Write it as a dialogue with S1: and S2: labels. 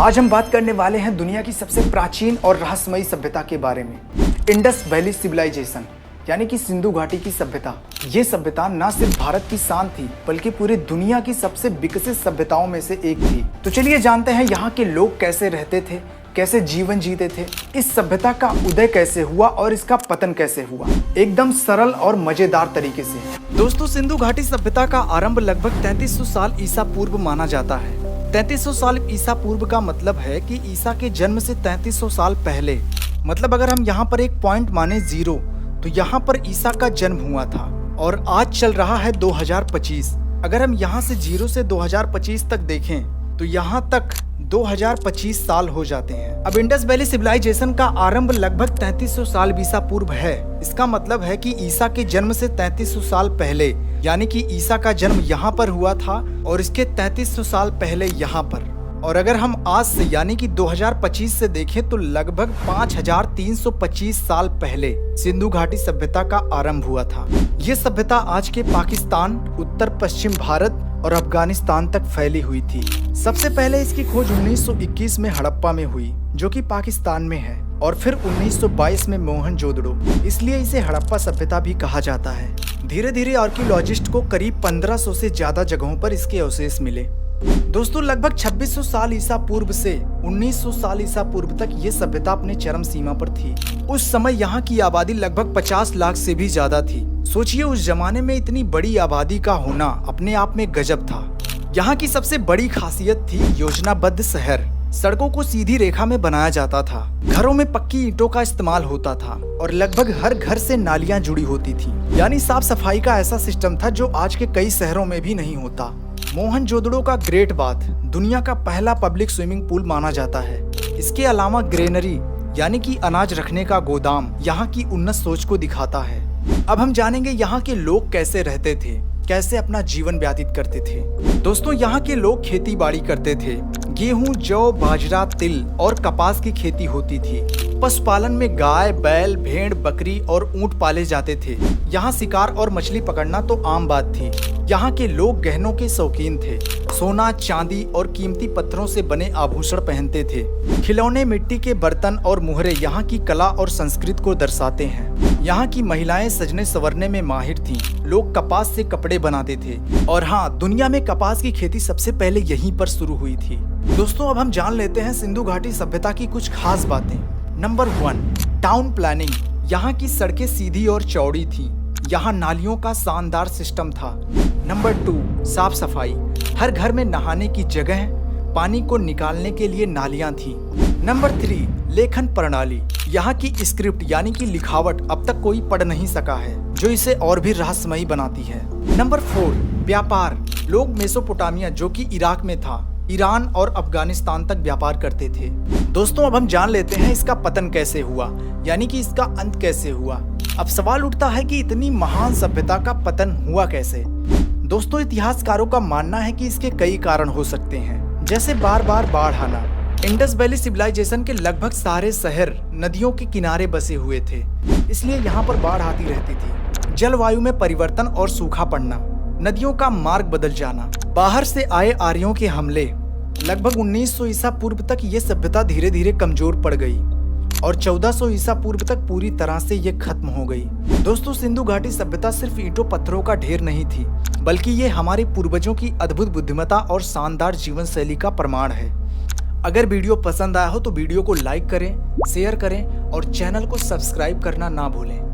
S1: आज हम बात करने वाले हैं दुनिया की सबसे प्राचीन और रहस्यमयी सभ्यता के बारे में, इंडस वैली सिविलाइजेशन यानी कि सिंधु घाटी की सभ्यता। ये सभ्यता न सिर्फ भारत की शान थी बल्कि पूरी दुनिया की सबसे विकसित सभ्यताओं में से एक थी। तो चलिए जानते हैं यहाँ के लोग कैसे रहते थे, कैसे जीवन जीते थे, इस सभ्यता का उदय कैसे हुआ और इसका पतन कैसे हुआ, एकदम सरल और मजेदार तरीके से। दोस्तों, सिंधु घाटी सभ्यता का आरंभ लगभग 3300 साल ईसा पूर्व माना जाता है। 3300 साल ईसा पूर्व का मतलब है कि ईसा के जन्म से 3300 साल पहले, मतलब अगर हम यहाँ पर एक पॉइंट माने 0 तो यहाँ पर ईसा का जन्म हुआ था और आज चल रहा है 2025। अगर हम यहाँ से 0 से 2025 तक देखें तो यहाँ तक 2025 साल हो जाते हैं। अब इंडस वैली सिविलाइजेशन का आरंभ लगभग 3300 साल ईसा पूर्व है। इसका मतलब है कि ईसा के जन्म से 3300 साल पहले, यानी कि ईसा का जन्म यहाँ पर हुआ था और इसके 3300 साल पहले यहाँ पर। और अगर हम आज से यानी कि 2025 से देखें तो लगभग 5325 साल पहले सिंधु घाटी सभ्यता का आरंभ हुआ था। ये सभ्यता आज के पाकिस्तान, उत्तर पश्चिम भारत और अफगानिस्तान तक फैली हुई थी। सबसे पहले इसकी खोज 1921 में हड़प्पा में हुई, जो कि पाकिस्तान में है, और फिर 1922 में मोहनजोदड़ो, इसलिए इसे हड़प्पा सभ्यता भी कहा जाता है। धीरे धीरे आर्कियोलॉजिस्ट को करीब 1500 से ज्यादा जगहों पर इसके अवशेष मिले। दोस्तों, लगभग 2600 साल ईसा पूर्व से 1900 साल ईसा पूर्व तक ये सभ्यता अपने चरम सीमा पर थी। उस समय यहाँ की आबादी लगभग 50 लाख से भी ज्यादा थी। सोचिए, उस जमाने में इतनी बड़ी आबादी का होना अपने आप में गजब था। यहाँ की सबसे बड़ी खासियत थी योजनाबद्ध शहर। सड़कों को सीधी रेखा में बनाया जाता था, घरों में पक्की ईंटों का इस्तेमाल होता था और लगभग हर घर से नालियां जुड़ी होती थी। यानी साफ सफाई का ऐसा सिस्टम था जो आज के कई शहरों में भी नहीं होता। मोहनजोदड़ो का ग्रेट बाथ दुनिया का पहला पब्लिक स्विमिंग पूल माना जाता है। इसके अलावा ग्रेनरी यानी कि अनाज रखने का गोदाम यहाँ की उन्नत सोच को दिखाता है। अब हम जानेंगे यहाँ के लोग कैसे रहते थे, कैसे अपना जीवन व्यतीत करते थे। दोस्तों, यहाँ के लोग खेती बाड़ी करते थे। गेहूं, जौ, बाजरा, तिल और कपास की खेती होती थी। पशुपालन में गाय, बैल, भेड़, बकरी और ऊंट पाले जाते थे। यहाँ शिकार और मछली पकड़ना तो आम बात थी। यहाँ के लोग गहनों के शौकीन थे। सोना, चांदी और कीमती पत्थरों से बने आभूषण पहनते थे। खिलौने, मिट्टी के बर्तन और मुहरे यहाँ की कला और संस्कृति को दर्शाते हैं। यहाँ की महिलाएं सजने संवरने में माहिर थीं। लोग कपास से कपड़े बनाते थे और हाँ, दुनिया में कपास की खेती सबसे पहले यहीं पर शुरू हुई थी। दोस्तों, अब हम जान लेते हैं सिंधु घाटी सभ्यता की कुछ खास बातें। Number 1, town planning. यहाँ की सड़कें सीधी और चौड़ी थी। यहाँ नालियों का शानदार सिस्टम था। नंबर 2, साफ सफाई। हर घर में नहाने की जगह, पानी को निकालने के लिए नालियां थी। नंबर 3, लेखन प्रणाली। यहाँ की स्क्रिप्ट यानी कि लिखावट अब तक कोई पढ़ नहीं सका है, जो इसे और भी रहस्यमयी बनाती है। नंबर 4, व्यापार। लोग मेसोपोटामिया, जो कि इराक में था, ईरान और अफगानिस्तान तक व्यापार करते थे। दोस्तों, अब हम जान लेते हैं इसका पतन कैसे हुआ, यानी कि इसका अंत कैसे हुआ। अब सवाल उठता है कि इतनी महान सभ्यता का पतन हुआ कैसे। दोस्तों, इतिहासकारों का मानना है कि इसके कई कारण हो सकते हैं, जैसे बार बार बाढ़ आना। इंडस वैली सिविलाइजेशन के लगभग सारे शहर नदियों के किनारे बसे हुए थे, इसलिए यहाँ पर बाढ़ आती रहती थी। जलवायु में परिवर्तन और सूखा पड़ना, नदियों का मार्ग बदल जाना, बाहर से आए आर्यों के हमले। लगभग 1900 ईसा पूर्व तक ये सभ्यता धीरे धीरे कमजोर पड़ गई और 1400 ईसा पूर्व तक पूरी तरह से ये खत्म हो गई। दोस्तों, सिंधु घाटी सभ्यता सिर्फ ईंटों पत्थरों का ढेर नहीं थी, बल्कि ये हमारे पूर्वजों की अद्भुत बुद्धिमत्ता और शानदार जीवन शैली का प्रमाण है। अगर वीडियो पसंद आया हो तो वीडियो को लाइक करें, शेयर करें और चैनल को सब्सक्राइब करना ना भूलें।